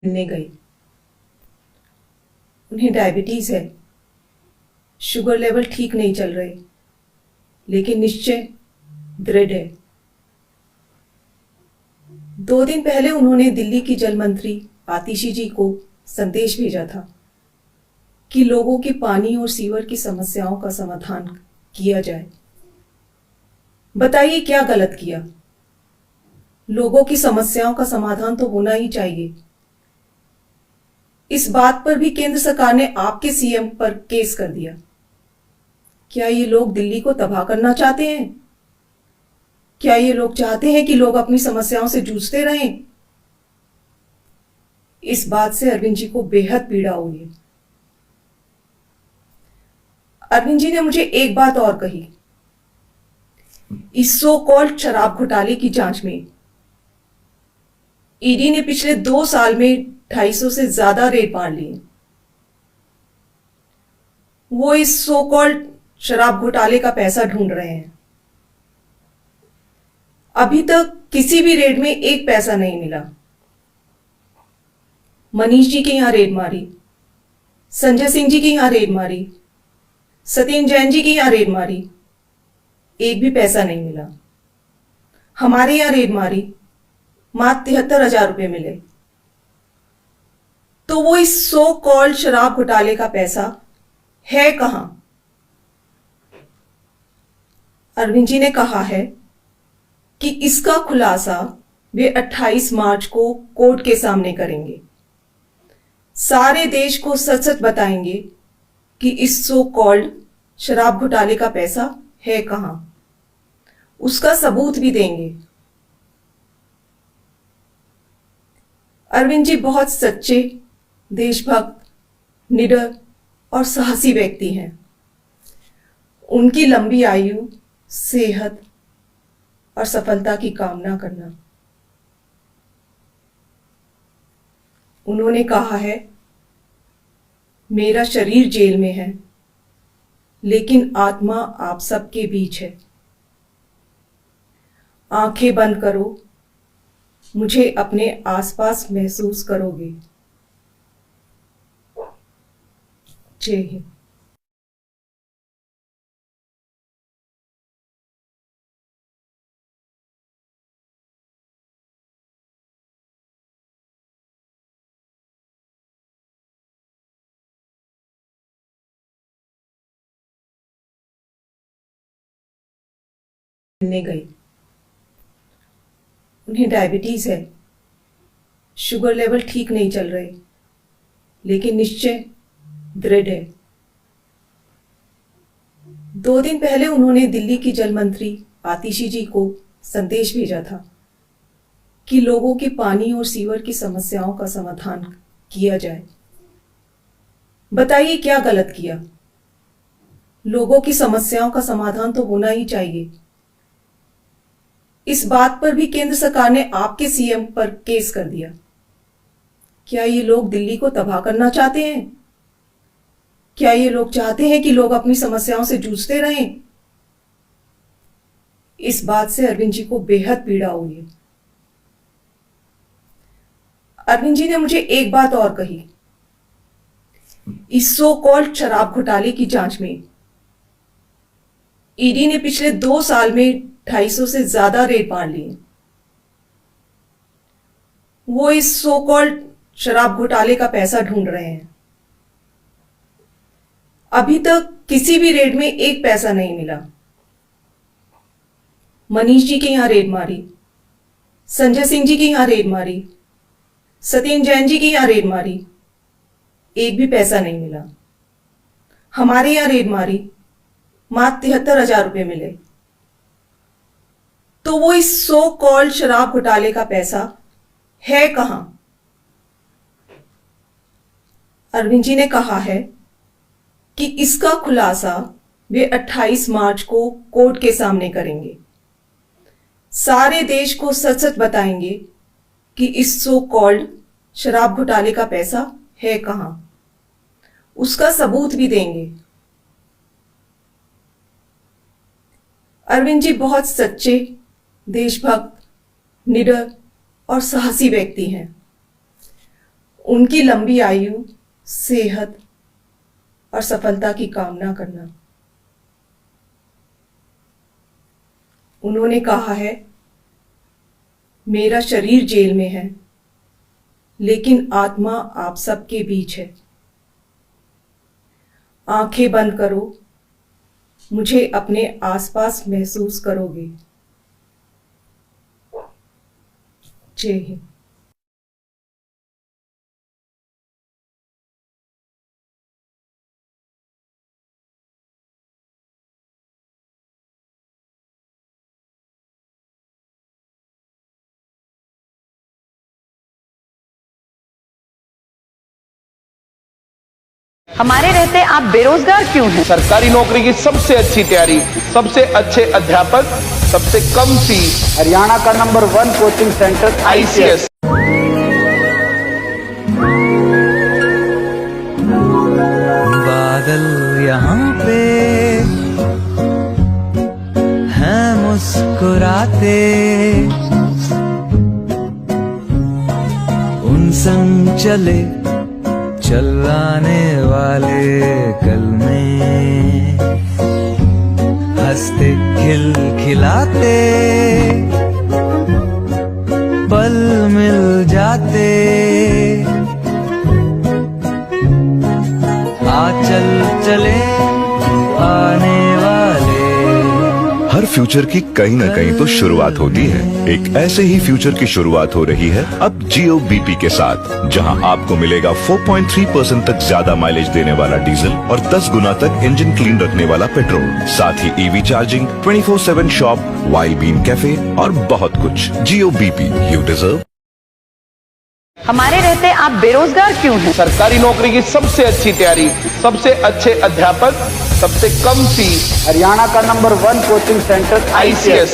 मिलने गई। उन्हें डायबिटीज है, शुगर लेवल ठीक नहीं चल रहे, लेकिन निश्चय दृढ़ है। 2 दिन पहले उन्होंने दिल्ली की जल मंत्री आतिशी जी को संदेश भेजा था कि लोगों की पानी और सीवर की समस्याओं का समाधान किया जाए। बताइए क्या गलत किया? लोगों की समस्याओं का समाधान तो होना ही चाहिए। इस बात पर भी केंद्र सरकार ने आपके सीएम पर केस कर दिया। क्या ये लोग दिल्ली को तबाह करना चाहते हैं? क्या ये लोग चाहते हैं कि लोग अपनी समस्याओं से जूझते रहें? इस बात से अरविंद जी को बेहद पीड़ा हुई है। अरविंद जी ने मुझे एक बात और कही। इस सो कॉल्ड शराब घोटाले की जांच में ईडी ने पिछले 2 साल में 250 से ज्यादा रेड मार लिए। वो इस सो कॉल्ड शराब घोटाले का पैसा ढूंढ रहे हैं। अभी तक किसी भी रेड में एक पैसा नहीं मिला। मनीष जी के यहां रेड मारी, संजय सिंह जी के यहां रेड मारी, सत्येंद्र जैन जी के यहां रेड मारी, एक भी पैसा नहीं मिला। हमारे यहां रेड मारी, मात्र 73,000 रुपए मिले। तो वो इस सो कॉल्ड शराब घोटाले का पैसा है कहां? अरविंद जी ने कहा है कि इसका खुलासा वे 28 मार्च को कोर्ट के सामने करेंगे। सारे देश को सच सच बताएंगे कि इस सो कॉल्ड शराब घोटाले का पैसा है कहां। उसका सबूत भी देंगे। अरविंद जी बहुत सच्चे, देशभक्त, निडर और साहसी व्यक्ति हैं। उनकी लंबी आयु, सेहत और सफलता की कामना करना। उन्होंने कहा है, मेरा शरीर जेल में है, लेकिन आत्मा आप सबके बीच है। आंखें बंद करो, मुझे अपने आसपास महसूस करोगे। जय हिंद। मिलने गई। उन्हें डायबिटीज है, शुगर लेवल ठीक नहीं चल रहे, लेकिन निश्चय दृढ़ है। 2 दिन पहले उन्होंने दिल्ली की जल मंत्री आतिशी जी को संदेश भेजा था कि लोगों की पानी और सीवर की समस्याओं का समाधान किया जाए। बताइए क्या गलत किया? लोगों की समस्याओं का समाधान तो होना ही चाहिए। इस बात पर भी केंद्र सरकार ने आपके सीएम पर केस कर दिया। क्या ये लोग दिल्ली को तबाह करना चाहते हैं? क्या ये लोग चाहते हैं कि लोग अपनी समस्याओं से जूझते रहें? इस बात से अरविंद जी को बेहद पीड़ा हुई है। अरविंद जी ने मुझे एक बात और कही। इस सो कॉल्ड शराब घोटाले की जांच में ईडी ने पिछले 2 साल में 250 से ज्यादा रेड मार लिए। वो इस सो कॉल्ड शराब घोटाले का पैसा ढूंढ रहे हैं। अभी तक किसी भी रेड में एक पैसा नहीं मिला। मनीष जी के यहां रेड मारी, संजय सिंह जी के यहां रेड मारी, सत्येंद्र जैन जी के यहां रेड मारी, एक भी पैसा नहीं मिला। हमारे यहां रेड मारी, मात्र 73,000 रुपए मिले। तो वो इस सो कॉल्ड शराब घोटाले का पैसा है कहां? अरविंद जी ने कहा है कि इसका खुलासा वे 28 मार्च को कोर्ट के सामने करेंगे। सारे देश को सच सच बताएंगे कि इस सो कॉल्ड शराब घोटाले का पैसा है कहां। उसका सबूत भी देंगे। अरविंद जी बहुत सच्चे, देशभक्त, निडर और साहसी व्यक्ति हैं। उनकी लंबी आयु, सेहत और सफलता की कामना करना। उन्होंने कहा है, मेरा शरीर जेल में है, लेकिन आत्मा आप सबके बीच है। आंखें बंद करो, मुझे अपने आसपास महसूस करोगे। जय हिंद। हमारे रहते आप बेरोजगार क्यों हैं? सरकारी नौकरी की सबसे अच्छी तैयारी, सबसे अच्छे अध्यापक, सबसे कम फीस, हरियाणा का नंबर 1 कोचिंग सेंटर ICS। बादल यहाँ पे हैं मुस्कुराते, उन संग चले चलाने वाले कल में, हंसते खिलखिलाते पल मिल जाते, चल चले आने वाले। हर फ्यूचर की कहीं न कहीं तो शुरुआत होती है। एक ऐसे ही फ्यूचर की शुरुआत हो रही है अब Jio BP के साथ, जहां आपको मिलेगा 4.3% तक ज्यादा माइलेज देने वाला डीजल और 10 गुना तक इंजन क्लीन रखने वाला पेट्रोल, साथ ही EV charging, 24/7 shop, wild bean cafe और बहुत कुछ। Jio BP, you deserve। हमारे रहते आप बेरोजगार क्यों हैं? सरकारी नौकरी की सबसे अच्छी तैयारी, सबसे अच्छे अध्यापक, सबसे कम फीस, हरियाणा का नंबर 1 कोचिंग सेंटर ICS।